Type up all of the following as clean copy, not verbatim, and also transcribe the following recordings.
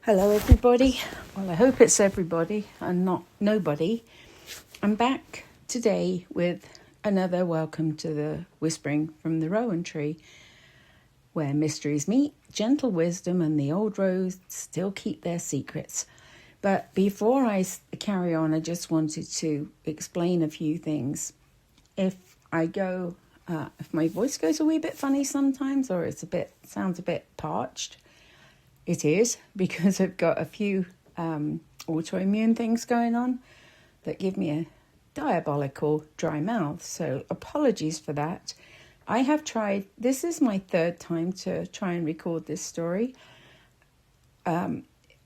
Hello everybody. Well, I hope it's everybody and not nobody. I'm back today with another welcome to the Whispering from the Rowan Tree, where mysteries meet, gentle wisdom and the old roads still keep their secrets. But before I carry on, I just wanted to explain a few things. If my voice goes a wee bit funny sometimes, or sounds a bit parched, it is because I've got a few autoimmune things going on that give me a diabolical dry mouth. So apologies for that. I have tried, this is my third time to try and record this story. I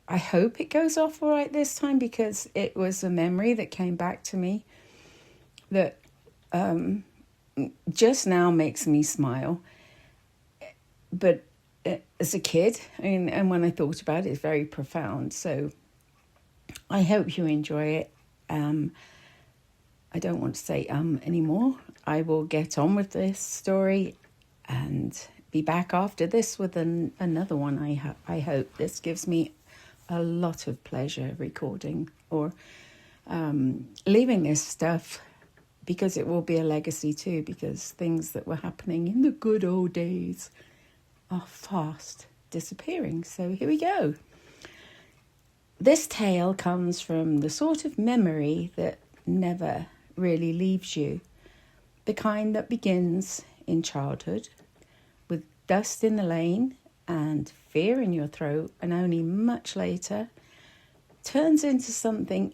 hope it goes off all right this time because it was a memory that came back to me that just now makes me smile. But as a kid, and when I thought about it, it's very profound. So I hope you enjoy it. I don't want to say anymore. I will get on with this story and be back after this with another one. I hope this gives me a lot of pleasure recording or leaving this stuff, because it will be a legacy too, because things that were happening in the good old days are fast disappearing. So here we go. This tale comes from the sort of memory that never really leaves you, the kind that begins in childhood with dust in the lane and fear in your throat, and only much later turns into something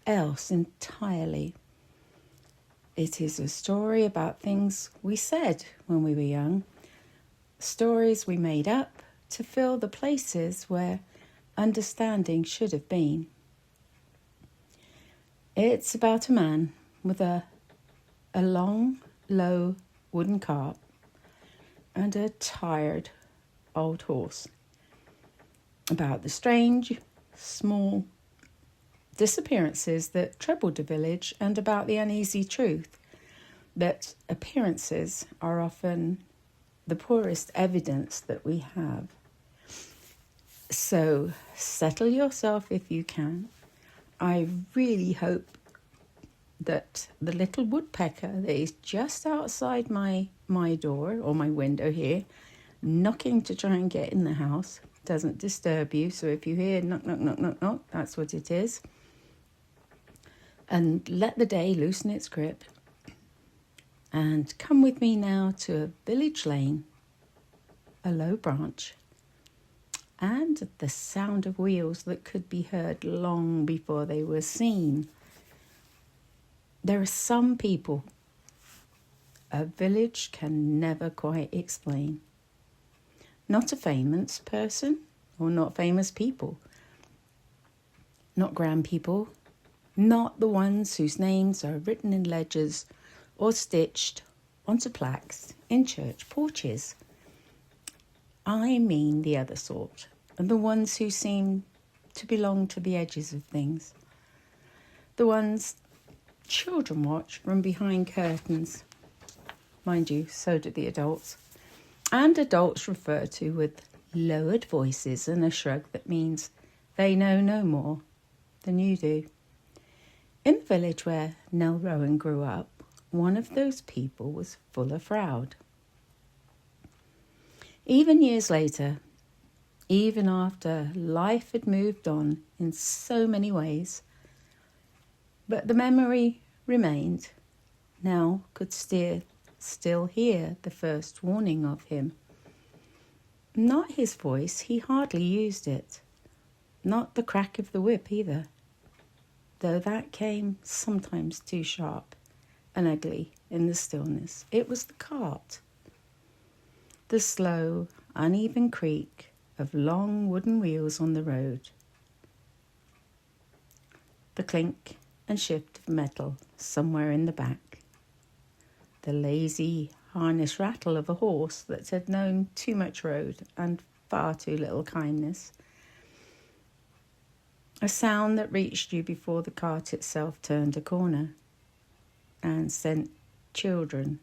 else entirely. It is a story about things we said when we were young, stories we made up to fill the places where understanding should have been. It's about a man with a long, low wooden cart and a tired old horse. About the strange, small disappearances that troubled the village, and about the uneasy truth that appearances are often the poorest evidence that we have. So settle yourself if you can. I really hope that the little woodpecker that is just outside my door or my window here, knocking to try and get in the house, doesn't disturb you. So if you hear knock, knock, knock, knock, knock, that's what it is. And let the day loosen its grip. And come with me now to a village lane, a low branch, and the sound of wheels that could be heard long before they were seen. There are some people a village can never quite explain. Not a famous person or not famous people. Not grand people. Not the ones whose names are written in ledgers or stitched onto plaques in church porches. I mean the other sort, and the ones who seem to belong to the edges of things. The ones children watch from behind curtains. Mind you, so do the adults. And adults refer to with lowered voices and a shrug that means they know no more than you do. In the village where Nell Rowan grew up, one of those people was full of Froud. Even years later, even after life had moved on in so many ways, but the memory remained. Nell could still hear the first warning of him. Not his voice, he hardly used it. Not the crack of the whip either, though that came sometimes too sharp and ugly in the stillness. It was the cart. The slow, uneven creak of long wooden wheels on the road. The clink and shift of metal somewhere in the back. The lazy harness rattle of a horse that had known too much road and far too little kindness. A sound that reached you before the cart itself turned a corner and sent children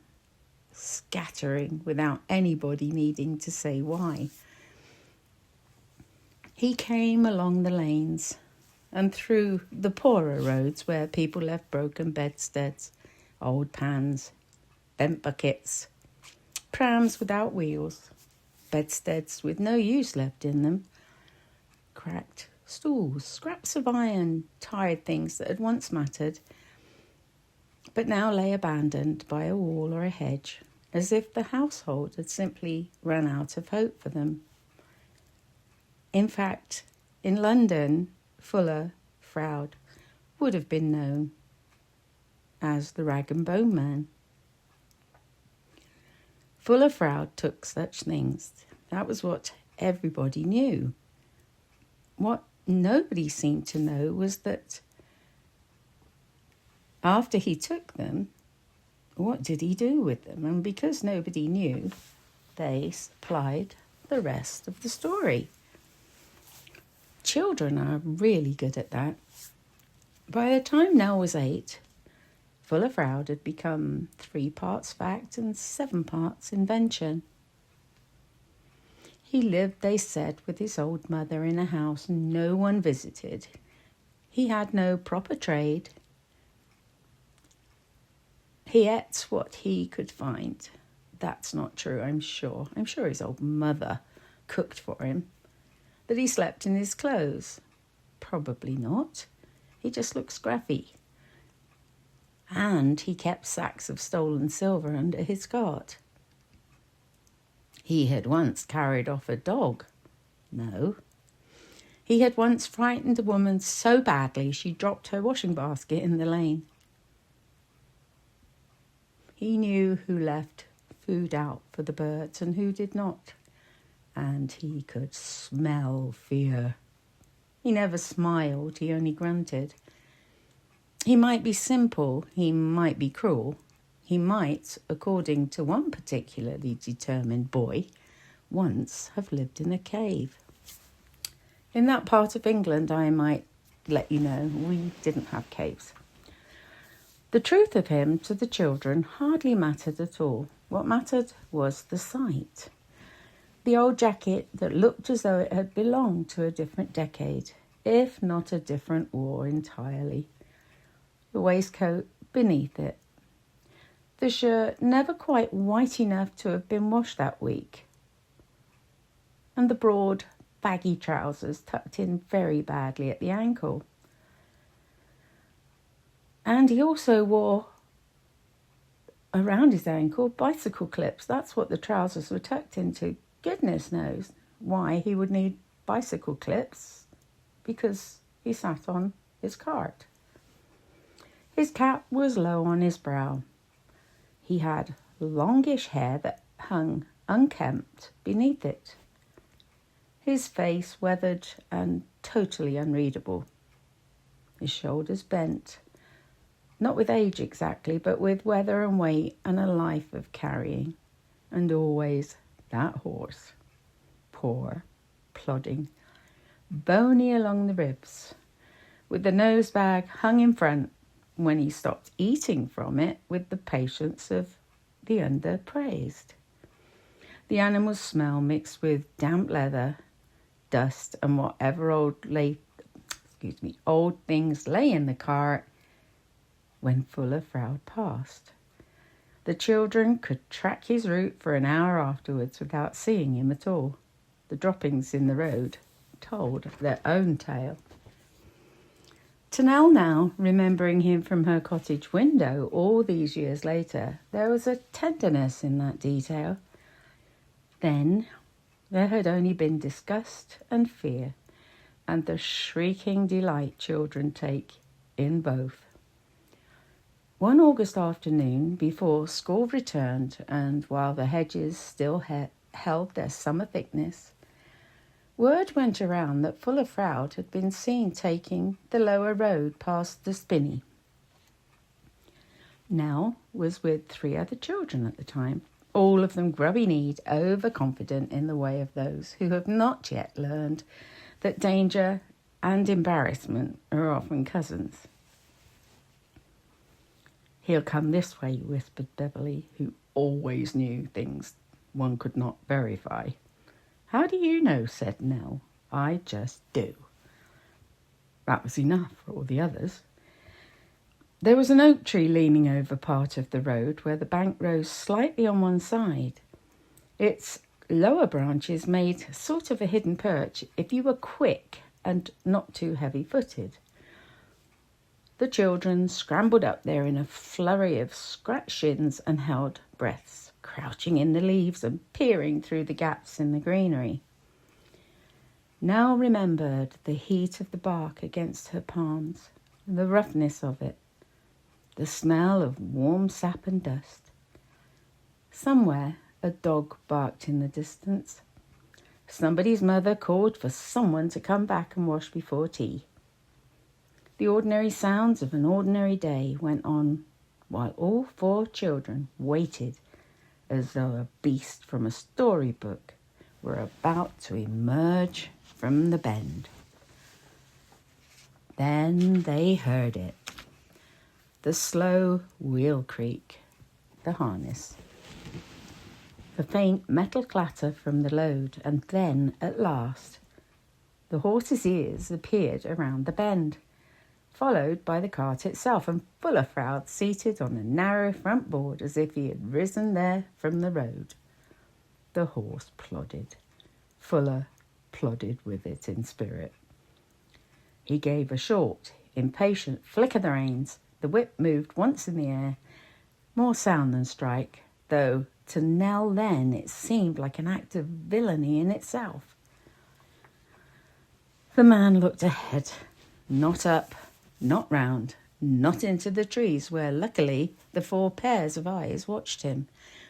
scattering without anybody needing to say why. He came along the lanes and through the poorer roads where people left broken bedsteads, old pans, bent buckets, prams without wheels, bedsteads with no use left in them, cracked stools, scraps of iron, tired things that had once mattered, but now lay abandoned by a wall or a hedge, as if the household had simply run out of hope for them. In fact, in London, Froud would have been known as the rag and bone man. Froud took such things. That was what everybody knew. What nobody seemed to know was that after he took them, what did he do with them? And because nobody knew, they supplied the rest of the story. Children are really good at that. By the time Nell was 8, Froud had become 3 parts fact and 7 parts invention. He lived, they said, with his old mother in a house no one visited. He had no proper trade. He ate what he could find. That's not true, I'm sure. I'm sure his old mother cooked for him. That he slept in his clothes? Probably not. He just looked scruffy. And he kept sacks of stolen silver under his cart. He had once carried off a dog. No. He had once frightened a woman so badly she dropped her washing basket in the lane. He knew who left food out for the birds and who did not. And he could smell fear. He never smiled, he only grunted. He might be simple, he might be cruel. He might, according to one particularly determined boy, once have lived in a cave. In that part of England, I might let you know, we didn't have caves. The truth of him to the children hardly mattered at all. What mattered was the sight. The old jacket that looked as though it had belonged to a different decade, if not a different war entirely. The waistcoat beneath it. The shirt never quite white enough to have been washed that week. And the broad, baggy trousers tucked in very badly at the ankle. And he also wore, around his ankle, bicycle clips. That's what the trousers were tucked into. Goodness knows why he would need bicycle clips, because he sat on his cart. His cap was low on his brow. He had longish hair that hung unkempt beneath it. His face weathered and totally unreadable. His shoulders bent, not with age exactly, but with weather and weight and a life of carrying. And always that horse, poor, plodding, bony along the ribs, with the nose bag hung in front when he stopped eating from it with the patience of the underpraised. The animal's smell mixed with damp leather, dust, and whatever old things lay in the cart when Froud passed. The children could track his route for an hour afterwards without seeing him at all. The droppings in the road told their own tale. To Nell now, remembering him from her cottage window all these years later, there was a tenderness in that detail. Then there had only been disgust and fear, and the shrieking delight children take in both. One August afternoon, before school returned and while the hedges still held their summer thickness, word went around that Froud had been seen taking the lower road past the spinney. Nell was with 3 other children at the time, all of them grubby-kneed, overconfident in the way of those who have not yet learned that danger and embarrassment are often cousins. "He'll come this way," whispered Beverly, who always knew things one could not verify. "How do you know?" said Nell. I just do." That was enough for all the others. There was an oak tree leaning over part of the road where the bank rose slightly on one side. Its lower branches made sort of a hidden perch if you were quick and not too heavy-footed. The children scrambled up there in a flurry of scratched shins and held breaths, crouching in the leaves and peering through the gaps in the greenery. Nell remembered the heat of the bark against her palms, the roughness of it, the smell of warm sap and dust. Somewhere a dog barked in the distance. Somebody's mother called for someone to come back and wash before tea. The ordinary sounds of an ordinary day went on while all 4 children waited as though a beast from a storybook were about to emerge from the bend. Then they heard it. The slow wheel creak, the harness. The faint metal clatter from the load, and then, at last, the horse's ears appeared around the bend, followed by the cart itself, and Fuller Froud seated on a narrow front board as if he had risen there from the road. The horse plodded. Fuller plodded with it in spirit. He gave a short, impatient flick of the reins. The whip moved once in the air, more sound than strike, though to Nell then it seemed like an act of villainy in itself. The man looked ahead, not up, not round, not into the trees where luckily the 4 pairs of eyes watched him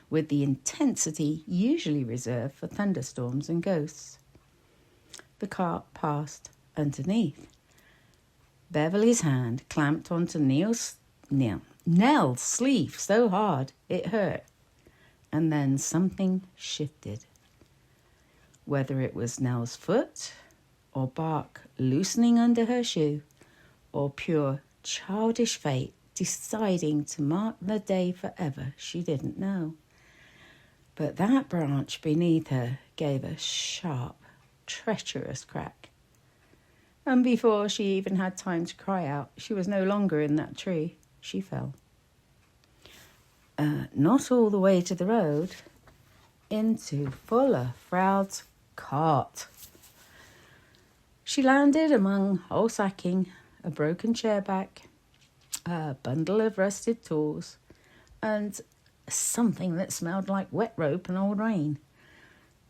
with the intensity usually reserved for thunderstorms and ghosts. The cart passed underneath. Beverly's hand clamped onto Nell's sleeve so hard it hurt, and then something shifted. Whether it was Nell's foot, or bark loosening under her shoe, or pure childish fate deciding to mark the day forever, she didn't know. But that branch beneath her gave a sharp, treacherous crack. And before she even had time to cry out, she was no longer in that tree. She fell. Not all the way to the road, into Fuller Froud's cart. She landed among old sacking, a broken chair back, a bundle of rusted tools, and something that smelled like wet rope and old rain.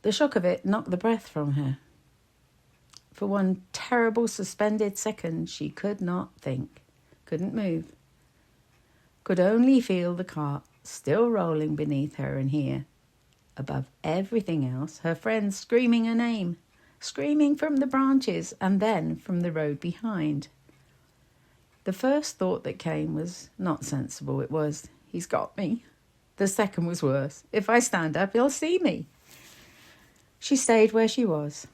The shock of it knocked the breath from her. For one terrible suspended second, she could not think, couldn't move, could only feel the cart still rolling beneath her and hear, above everything else, her friends screaming her name, screaming from the branches and then from the road behind. The first thought that came was not sensible. It was, "He's got me." The second was worse. "If I stand up, he'll see me." She stayed where she was,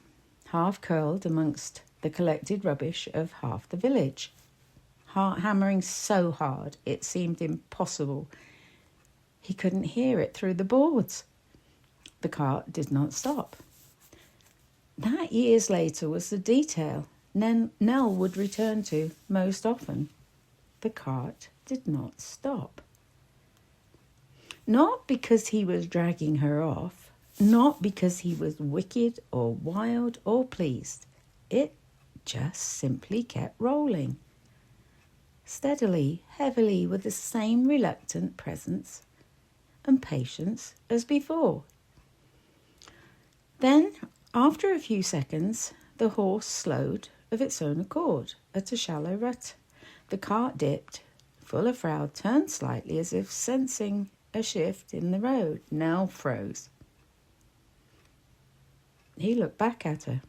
half curled amongst the collected rubbish of half the village, heart hammering so hard it seemed impossible. He couldn't hear it through the boards. The cart did not stop. That years later was the detail Nell would return to most often. The cart did not stop. Not because he was dragging her off, not because he was wicked or wild or pleased. It just simply kept rolling. Steadily, heavily, with the same reluctant presence and patience as before. Then, after a few seconds, the horse slowed of its own accord at a shallow rut. The cart dipped. Fuller Froud turned slightly as if sensing a shift in the road. Nell froze. He looked back at her.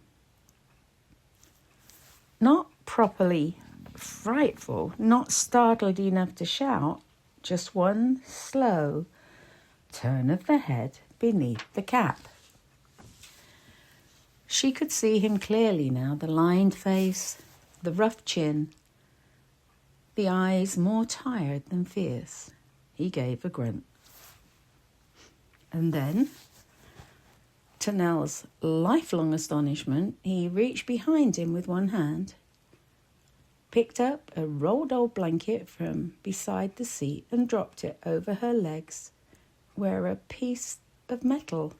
Not properly frightful, not startled enough to shout, just one slow turn of the head beneath the cap. She could see him clearly now, the lined face, the rough chin, the eyes more tired than fierce. He gave a grunt. And then To Nell's lifelong astonishment, he reached behind him with one hand, picked up a rolled old blanket from beside the seat and dropped it over her legs where a piece of metal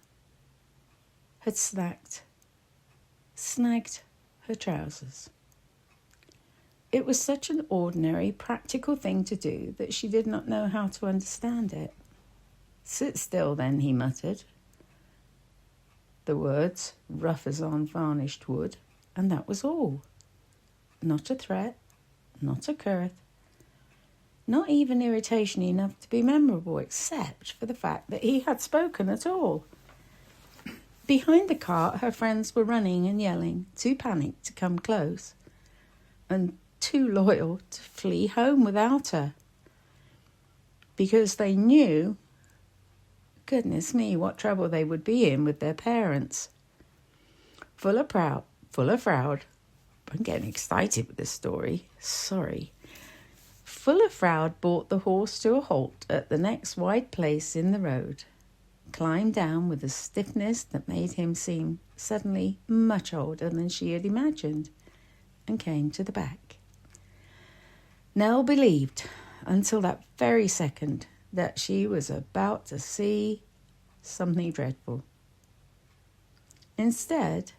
had snagged her trousers. It was such an ordinary, practical thing to do that she did not know how to understand it. "Sit still then," he muttered. The words, rough as unvarnished wood, and that was all. Not a threat, not a curse, not even irritation enough to be memorable, except for the fact that he had spoken at all. Behind the cart, her friends were running and yelling, too panicked to come close, and too loyal to flee home without her. Because they knew, goodness me, what trouble they would be in with their parents. Full of Froud. I'm getting excited with this story. Sorry. Full of Froud brought the horse to a halt at the next wide place in the road, climbed down with a stiffness that made him seem suddenly much older than she had imagined, and came to the back. Nell believed, until that very second, that she was about to see something dreadful. Instead,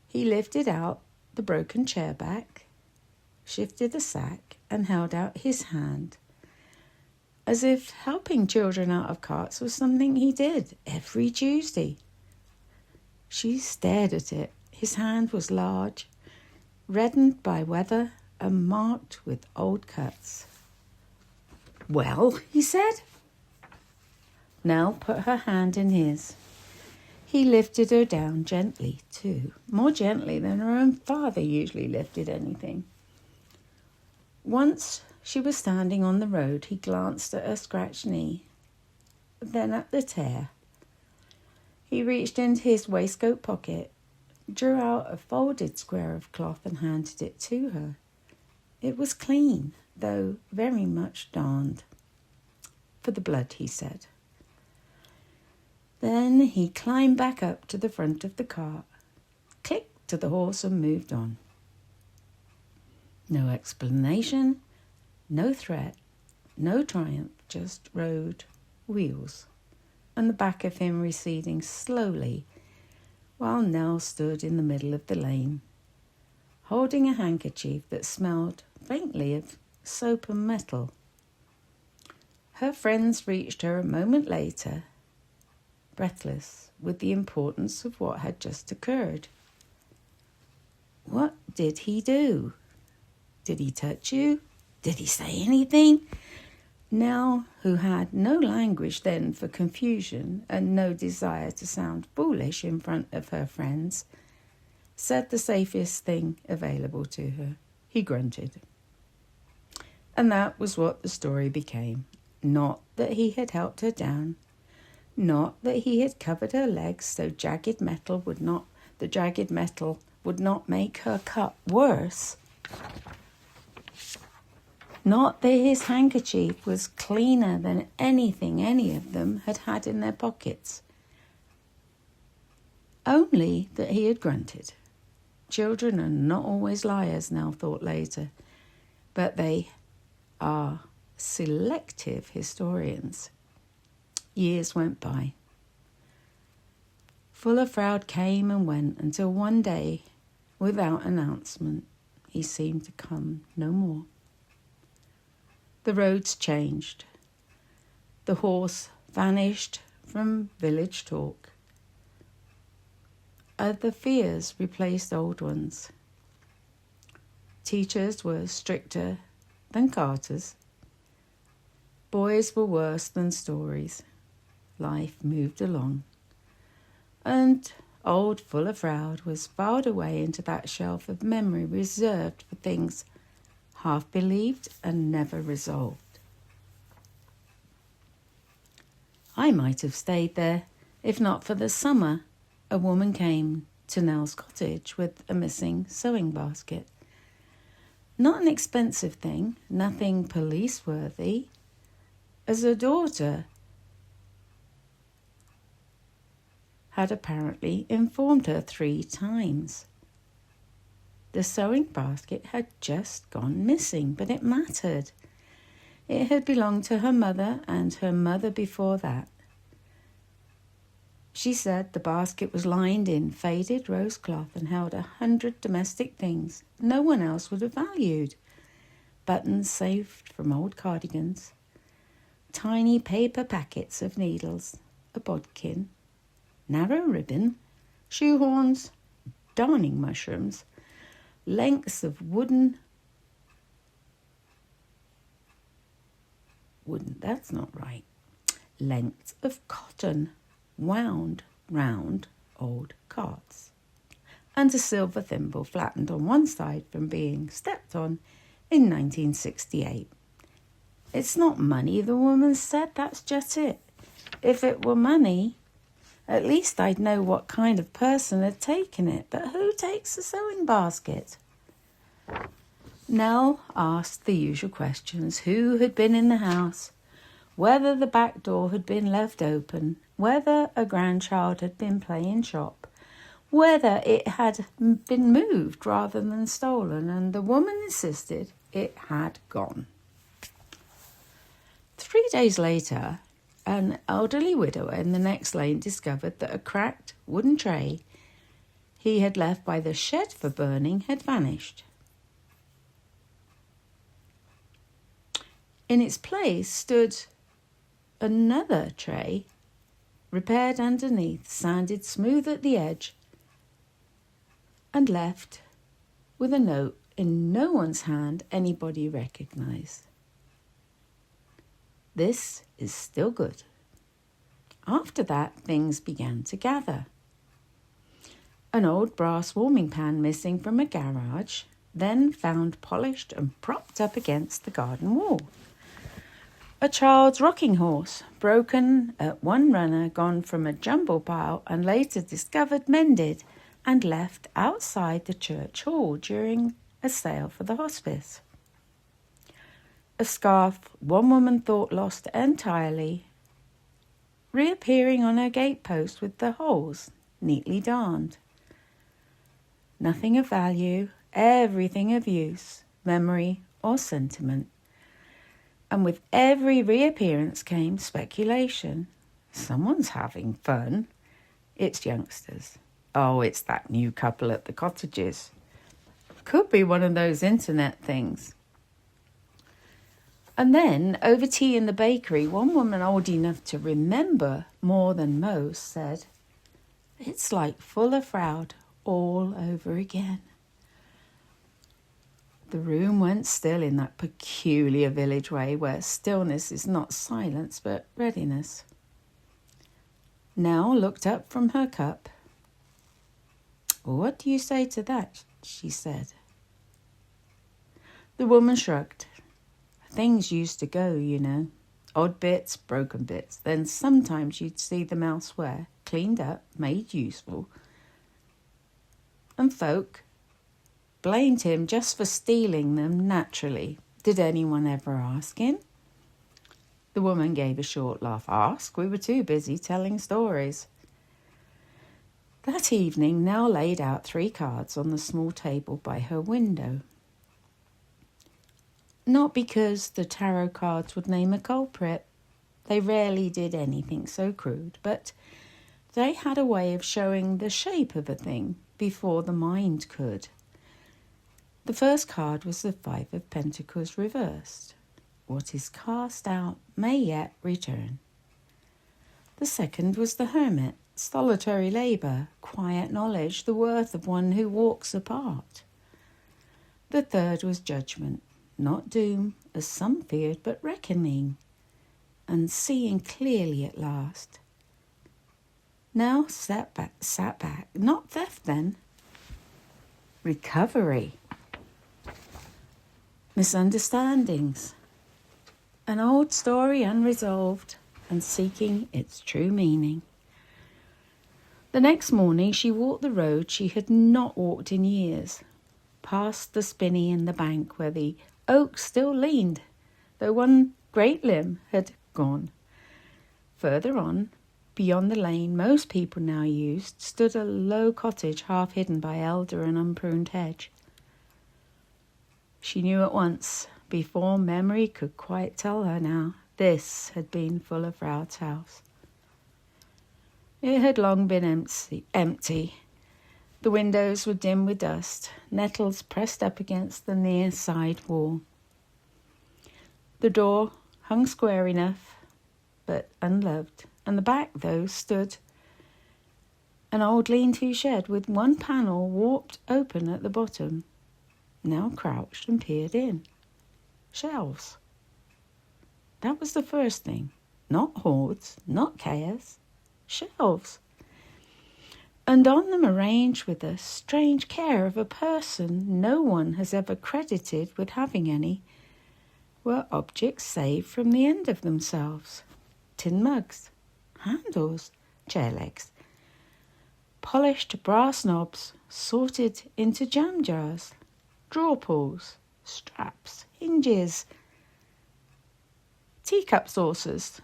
he lifted out the broken chair back, shifted the sack, and held out his hand, as if helping children out of carts was something he did every Tuesday. She stared at it. His hand was large, reddened by weather, and marked with old cuts. "Well," he said. Nell put her hand in his. He lifted her down gently, too, more gently than her own father usually lifted anything. Once she was standing on the road, he glanced at her scratched knee, then at the tear. He reached into his waistcoat pocket, drew out a folded square of cloth and handed it to her. It was clean, though very much darned. "For the blood," he said. Then he climbed back up to the front of the cart, clicked to the horse and moved on. No explanation, no threat, no triumph, just road, wheels, and the back of him receding slowly while Nell stood in the middle of the lane, holding a handkerchief that smelled faintly of soap and metal. Her friends reached her a moment later, breathless with the importance of what had just occurred. "What did he do? Did he touch you? Did he say anything?" Nell, who had no language then for confusion and no desire to sound foolish in front of her friends, said the safest thing available to her. He grunted. And that was what the story became. Not that he had helped her down, not that he had covered her legs so the jagged metal would not make her cut worse. Not that his handkerchief was cleaner than anything any of them had had in their pockets. Only that he had grunted. Children are not always liars, Nell thought later, but they are selective historians. Years went by. Full of Froud came and went until one day, without announcement, he seemed to come no more. The roads changed. The horse vanished from village talk. Other fears replaced old ones. Teachers were stricter than carters. Boys were worse than stories. Life moved along. And old Full of Froud was filed away into that shelf of memory reserved for things half believed and never resolved. I might have stayed there, if not for the summer. A woman came to Nell's cottage with a missing sewing basket. Not an expensive thing, nothing police-worthy, as her daughter had apparently informed her 3 times. The sewing basket had just gone missing, but it mattered. It had belonged to her mother and her mother before that. She said the basket was lined in faded rose cloth and held 100 domestic things no one else would have valued. Buttons saved from old cardigans, tiny paper packets of needles, a bodkin, narrow ribbon, shoehorns, darning mushrooms, lengths of lengths of cotton wound round old carts, and a silver thimble flattened on one side from being stepped on in 1968. It's not money, the woman said, that's just it. If it were money, at least I'd know what kind of person had taken it, but who takes a sewing basket? Nell asked the usual questions: who had been in the house, whether the back door had been left open, whether a grandchild had been playing shop, whether it had been moved rather than stolen, and the woman insisted it had gone. 3 days later, an elderly widower in the next lane discovered that a cracked wooden tray he had left by the shed for burning had vanished. In its place stood another tray, repaired underneath, sanded smooth at the edge, and left with a note in no one's hand anybody recognised. This is still good. After that, things began to gather. An old brass warming pan missing from a garage, then found polished and propped up against the garden wall. A child's rocking horse, broken at one runner, gone from a jumble pile and later discovered mended and left outside the church hall during a sale for the hospice. A scarf one woman thought lost entirely, reappearing on her gatepost with the holes neatly darned. Nothing of value, everything of use, memory or sentiment. And with every reappearance came speculation. Someone's having fun. It's youngsters. Oh, it's that new couple at the cottages. Could be one of those internet things. And then, over tea in the bakery, one woman old enough to remember more than most said, "It's like full of Froud all over again." The room went still in that peculiar village way where stillness is not silence but readiness. Nell looked up from her cup. "What do you say to that?" she said. The woman shrugged. Things used to go, you know. Odd bits, broken bits. Then sometimes you'd see them elsewhere, cleaned up, made useful. And folk blamed him just for stealing them naturally. Did anyone ever ask him? The woman gave a short laugh. Ask? We were too busy telling stories. That evening, Nell laid out 3 cards on the small table by her window. Not because the tarot cards would name a culprit. They rarely did anything so crude, but they had a way of showing the shape of a thing before the mind could. The first card was the 5 of Pentacles reversed. What is cast out may yet return. The second was the Hermit, solitary labour, quiet knowledge, the worth of one who walks apart. The third was Judgment, not doom, as some feared, but reckoning, and seeing clearly at last. Now sat back, not theft then, recovery. Misunderstandings, an old story unresolved and seeking its true meaning. The next morning she walked the road she had not walked in years, past the spinney and the bank where the oak still leaned, though one great limb had gone. Further on, Beyond the lane most people now used stood a low cottage half hidden by elder and unpruned hedge. She knew at once, before memory could quite tell her now, this had been Fuller Froud's house. It had long been empty. The windows were dim with dust, nettles pressed up against the near side wall. The door hung square enough, but unloved, and the back, though, stood an old lean-to shed with one panel warped open at the bottom, now crouched and peered in. Shelves. That was the first thing. Not hoards, not chaos. Shelves. And on them, arranged with the strange care of a person no one has ever credited with having any, were objects saved from the end of themselves. Tin mugs, handles, chair legs, polished brass knobs sorted into jam jars, drawer pulls, straps, hinges, teacup saucers,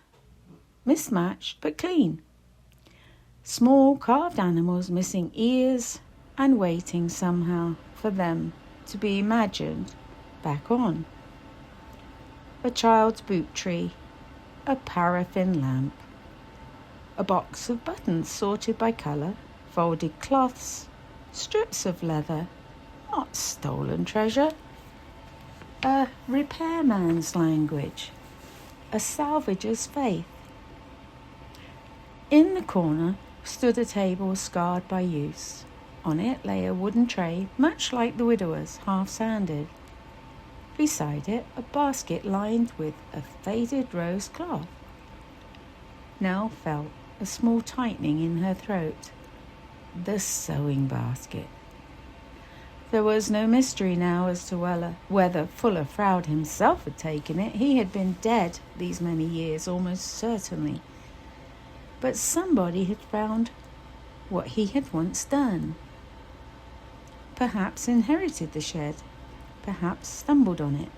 mismatched but clean, small carved animals missing ears and waiting somehow for them to be imagined back on, a child's boot tree, a paraffin lamp, a box of buttons sorted by colour, folded cloths, strips of leather, not stolen treasure, a repairman's language, a salvager's faith. In the corner stood a table scarred by use. On it lay a wooden tray, much like the widower's, half sanded. Beside it, a basket lined with a faded rose cloth. Nell felt a small tightening in her throat. The sewing basket. There was no mystery now as to whether Fuller Froud himself had taken it. He had been dead these many years, almost certainly. But somebody had found what he had once done. Perhaps inherited the shed, perhaps stumbled on it,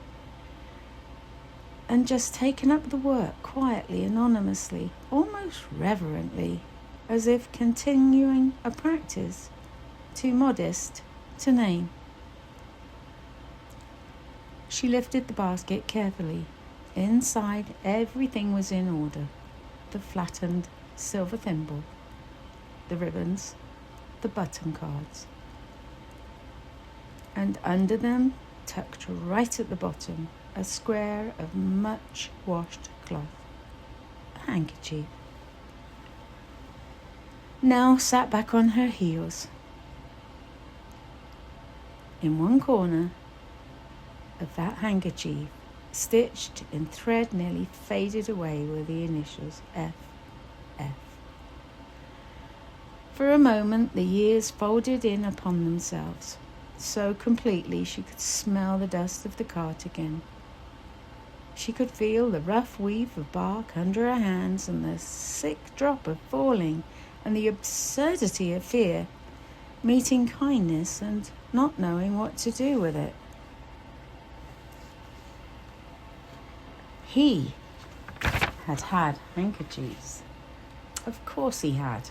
and just taken up the work quietly, anonymously, almost reverently, as if continuing a practice too modest to name. She lifted the basket carefully. Inside, everything was in order. The flattened silver thimble, the ribbons, the button cards. And under them, tucked right at the bottom, a square of much washed cloth, a handkerchief. Nell sat back on her heels. In one corner of that handkerchief, stitched in thread nearly faded away, were the initials F. For a moment the years folded in upon themselves, so completely she could smell the dust of the cart again. She could feel the rough weave of bark under her hands and the sick drop of falling and the absurdity of fear, meeting kindness and not knowing what to do with it. He had had handkerchiefs. Of course he had.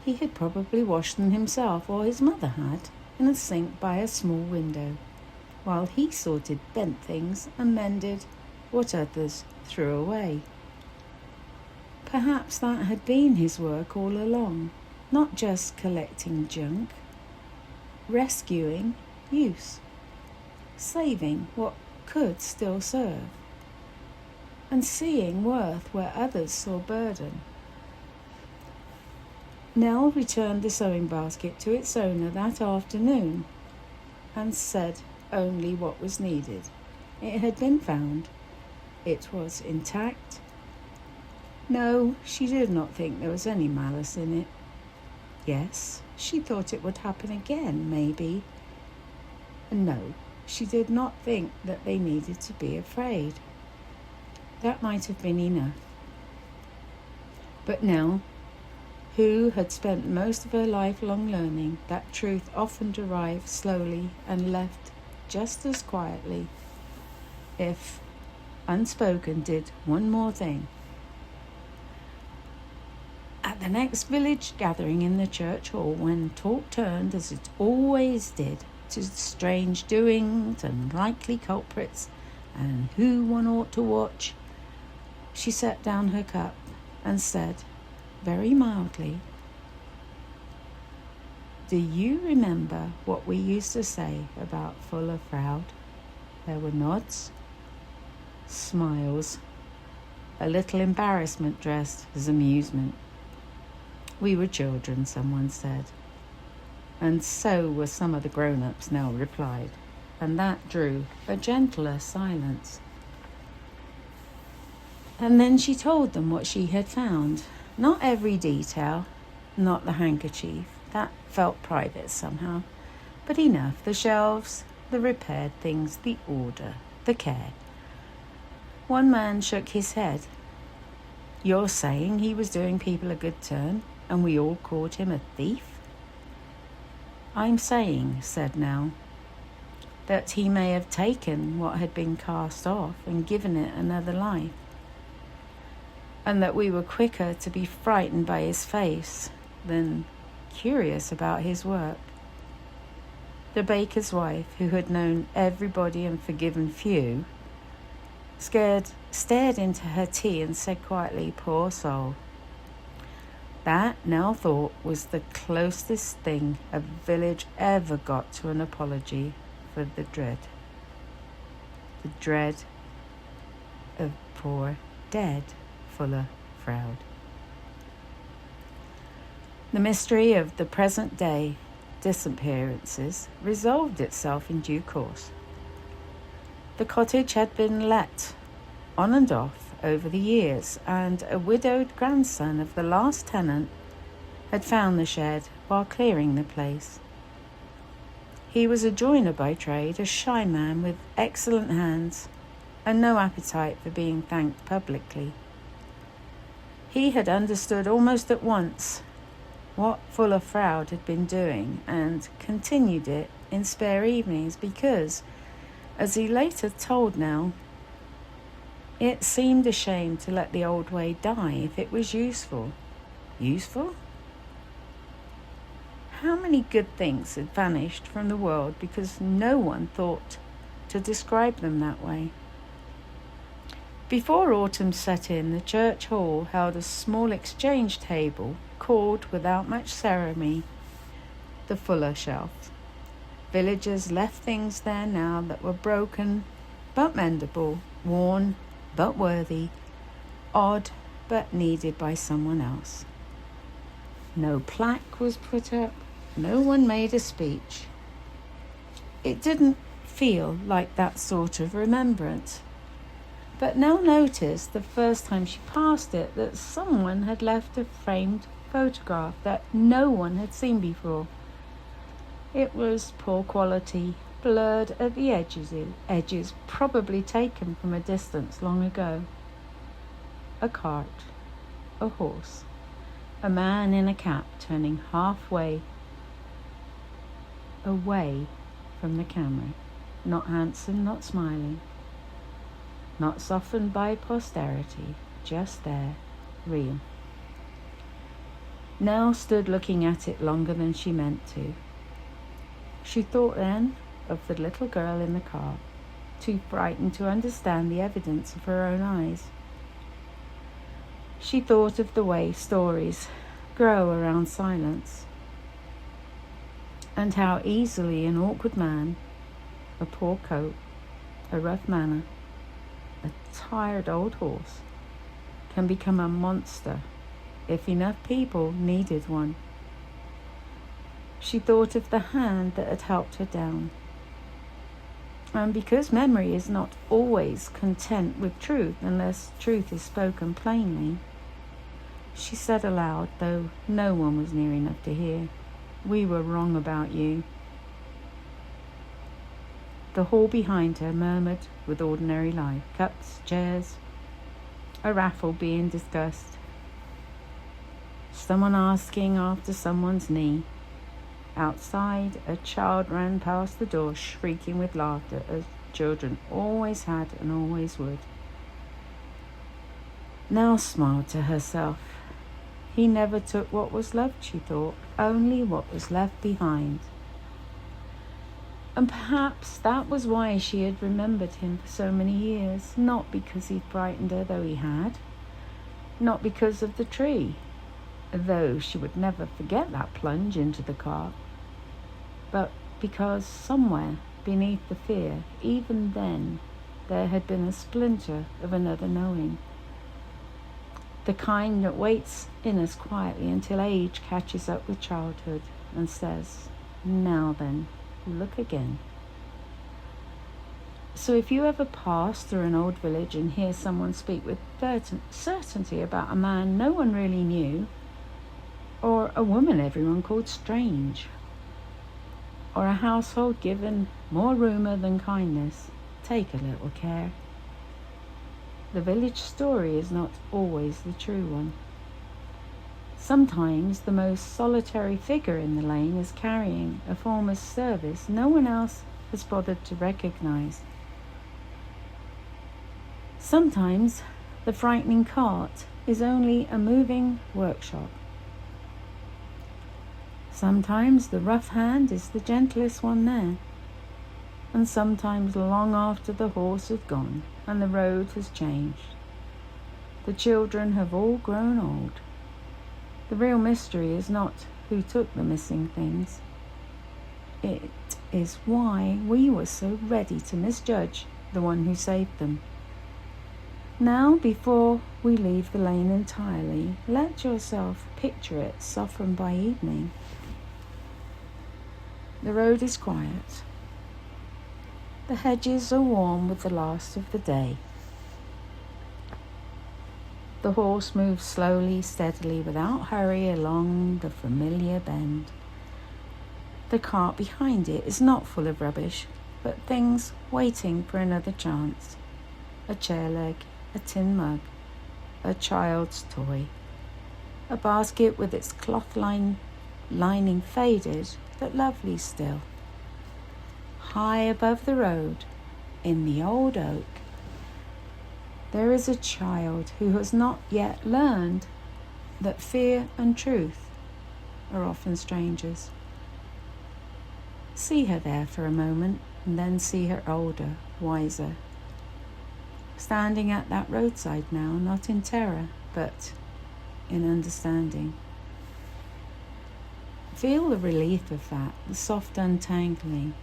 He had probably washed them himself, or his mother had, in a sink by a small window, while he sorted bent things and mended what others threw away. Perhaps that had been his work all along, not just collecting junk, rescuing use, saving what could still serve, and seeing worth where others saw burden. Nell returned the sewing basket to its owner that afternoon and said only what was needed. It had been found. It was intact. No, she did not think there was any malice in it. Yes, she thought it would happen again, maybe. And no, she did not think that they needed to be afraid. That might have been enough. But Nell, who had spent most of her lifelong learning that truth often arrived slowly and left just as quietly, if unspoken, did one more thing. the next village gathering in the church hall, when talk turned, as it always did, to strange doings and likely culprits and who one ought to watch, she set down her cup and said, very mildly, "Do you remember what we used to say about Fuller Froud?" There were nods, smiles, a little embarrassment dressed as amusement. "We were children," someone said. And so were some of the grown-ups, Nell replied, and that drew a gentler silence. And then she told them what she had found. Not every detail, not the handkerchief, that felt private somehow, but enough: the shelves, the repaired things, the order, the care. One man shook his head. "You're saying he was doing people a good turn, and we all called him a thief?" "I'm saying," said Nell, "that he may have taken what had been cast off and given it another life, and that we were quicker to be frightened by his face than curious about his work." The baker's wife, who had known everybody and forgiven few, stared into her tea and said quietly, "Poor soul." That, Nell thought, was the closest thing a village ever got to an apology for the dread of poor dead Fuller Froud. The mystery of the present day disappearances resolved itself in due course. The cottage had been let on and off over the years, and a widowed grandson of the last tenant had found the shed while clearing the place. He was a joiner by trade, a shy man with excellent hands and no appetite for being thanked publicly. He had understood almost at once what Fuller Froud had been doing, and continued it in spare evenings because, as he later told Nell, it seemed a shame to let the old way die if it was useful. Useful? How many good things had vanished from the world because no one thought to describe them that way? Before autumn set in, the church hall held a small exchange table called, without much ceremony, the Fuller Shelf. Villagers left things there now that were broken but mendable, worn but worthy, odd but needed by someone else. No plaque was put up, no one made a speech. It didn't feel like that sort of remembrance. But Nell noticed the first time she passed it that someone had left a framed photograph that no one had seen before. It was poor quality, blurred at the edges, probably taken from a distance long ago. A cart, a horse, a man in a cap turning halfway away from the camera, not handsome, not smiling, not softened by posterity, just there, real. Nell stood looking at it longer than she meant to. She thought then of the little girl in the car, too frightened to understand the evidence of her own eyes. She thought of the way stories grow around silence, and how easily an awkward man, a poor coat, a rough manner, a tired old horse can become a monster if enough people needed one. She thought of the hand that had helped her down. And because memory is not always content with truth unless truth is spoken plainly, she said aloud, though no one was near enough to hear, "We were wrong about you." The hall behind her murmured with ordinary life, cups, chairs, a raffle being discussed, someone asking after someone's knee. Outside, a child ran past the door shrieking with laughter, as children always had and always would. Nell smiled to herself. He never took what was loved, she thought, only what was left behind. And perhaps that was why she had remembered him for so many years, not because he'd frightened her, though he had, not because of the tree, though she would never forget that plunge into the cart, but because somewhere beneath the fear, even then, there had been a splinter of another knowing. The kind that waits in us quietly until age catches up with childhood and says, "Now then, look again." So if you ever pass through an old village and hear someone speak with certainty about a man no one really knew, or a woman everyone called strange, or a household given more rumour than kindness, take a little care. The village story is not always the true one. Sometimes the most solitary figure in the lane is carrying a form of service no one else has bothered to recognise. Sometimes the frightening cart is only a moving workshop. Sometimes the rough hand is the gentlest one there. And sometimes long after the horse has gone and the road has changed, the children have all grown old. The real mystery is not who took the missing things. It is why we were so ready to misjudge the one who saved them. Now, before we leave the lane entirely, let yourself picture it softened by evening. The road is quiet. The hedges are warm with the last of the day. The horse moves slowly, steadily, without hurry along the familiar bend. The cart behind it is not full of rubbish, but things waiting for another chance. A chair leg, a tin mug, a child's toy, a basket with its cloth lining faded, but lovely still. High above the road, in the old oak, there is a child who has not yet learned that fear and truth are often strangers. See her there for a moment, and then see her older, wiser, standing at that roadside now, not in terror, but in understanding. Feel the relief of that, the soft untangling,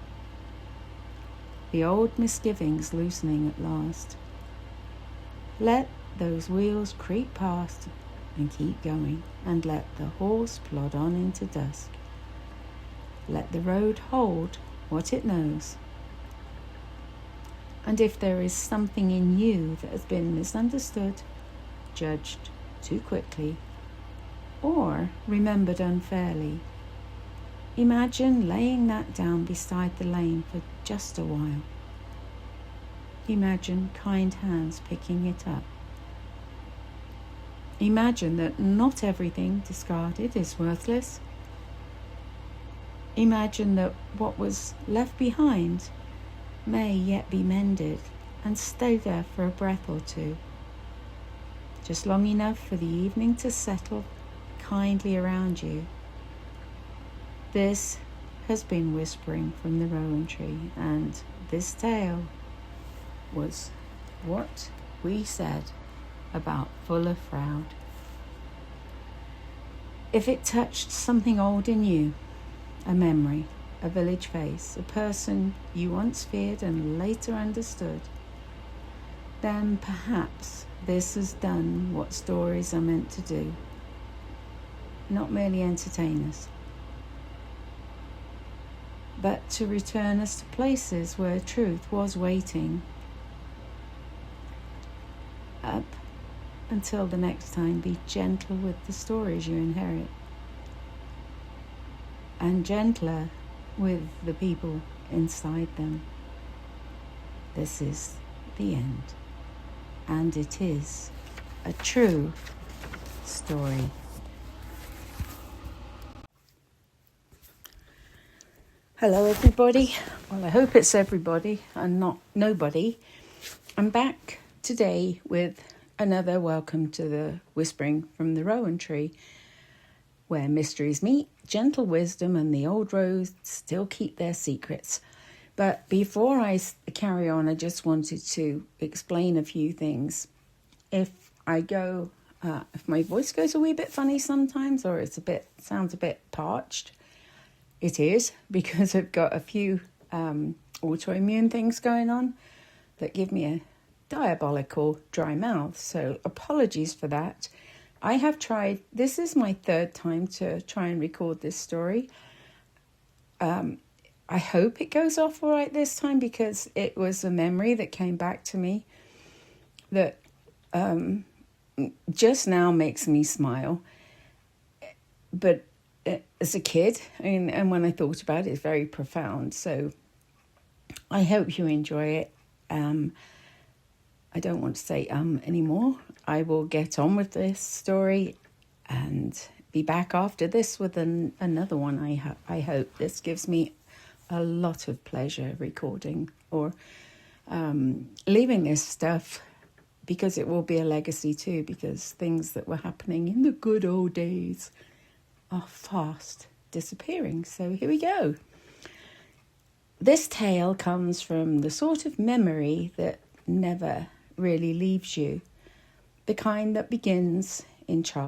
the old misgivings loosening at last. Let those wheels creep past and keep going, and let the horse plod on into dusk. Let the road hold what it knows. And if there is something in you that has been misunderstood, judged too quickly, or remembered unfairly, imagine laying that down beside the lane for just a while. Imagine kind hands picking it up. Imagine that not everything discarded is worthless. Imagine that what was left behind may yet be mended and stay there for a breath or two, just long enough for the evening to settle kindly around you. This has been Whispering from the Rowan Tree, and this tale was what we said about Fuller Froud. If it touched something old in you, a memory, a village face, a person you once feared and later understood, then perhaps this has done what stories are meant to do, not merely entertain us, but to return us to places where truth was waiting. Up until the next time, be gentle with the stories you inherit, and gentler with the people inside them. This is the end, and it is a true story. Hello everybody. Well, I hope it's everybody and not nobody. I'm back today with another welcome to the Whispering from the Rowan Tree, where mysteries meet, gentle wisdom and the old roads still keep their secrets. But before I carry on, I just wanted to explain a few things. If my voice goes a wee bit funny sometimes, or sounds a bit parched, it is because I've got a few autoimmune things going on that give me a diabolical dry mouth. So apologies for that. I have tried, this is my third time to try and record this story. I hope it goes off all right this time, because it was a memory that came back to me that just now makes me smile. But as a kid, and when I thought about it, it's very profound. So I hope you enjoy it. I don't want to say anymore. I will get on with this story and be back after this with another one. I hope this gives me a lot of pleasure recording or leaving this stuff, because it will be a legacy too, because things that were happening in the good old days are fast disappearing. So here we go. This tale comes from the sort of memory that never really leaves you, the kind that begins in childhood.